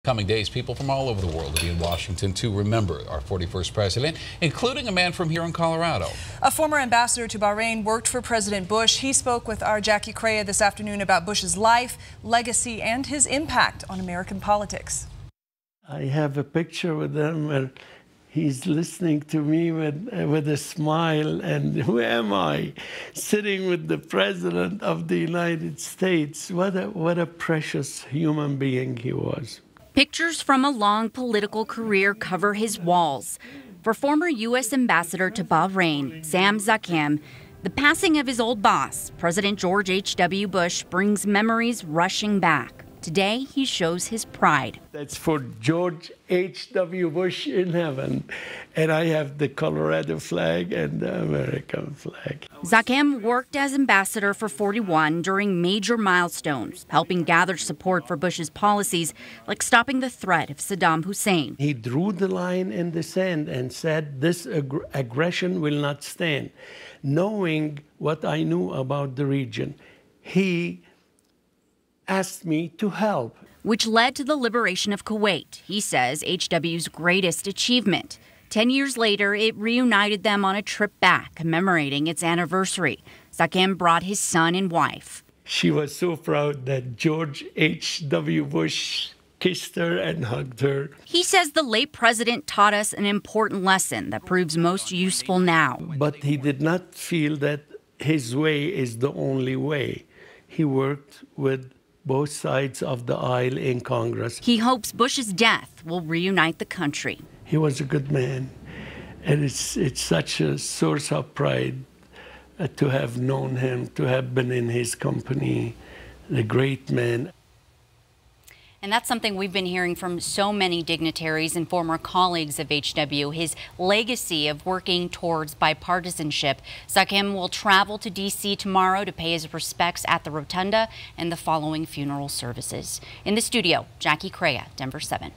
Coming days, people from all over the world will be in Washington to remember our 41st president, including a man from here in Colorado. A former ambassador to Bahrain worked for President Bush. He spoke with our Jackie Crea this afternoon about Bush's life, legacy, and his impact on American politics. I have a picture with him where he's listening to me with a smile, and who am I? Sitting with the President of the United States. What a precious human being he was. Pictures from a long political career cover his walls. For former U.S. Ambassador to Bahrain, Sam Zakem, the passing of his old boss, President George H.W. Bush, brings memories rushing back. Today, he shows his pride. That's for George H.W. Bush in heaven. And I have the Colorado flag and the American flag. Zakem worked as ambassador for 41 during major milestones, helping gather support for Bush's policies, like stopping the threat of Saddam Hussein. He drew the line in the sand and said, this aggression will not stand. Knowing what I knew about the region, he asked me to help. Which led to the liberation of Kuwait, he says H.W.'s greatest achievement. 10 years later, it reunited them on a trip back, commemorating its anniversary. Zakem brought his son and wife. She was so proud that George H.W. Bush kissed her and hugged her. He says the late president taught us an important lesson that proves most useful now. But he did not feel that his way is the only way. He worked with both sides of the aisle in Congress. He hopes Bush's death will reunite the country. He was a good man, and it's such a source of pride to have known him, to have been in his company, a great man. And that's something we've been hearing from so many dignitaries and former colleagues of H.W., his legacy of working towards bipartisanship. Zakem will travel to D.C. tomorrow to pay his respects at the Rotunda and the following funeral services. In the studio, Jackie Crea, Denver 7.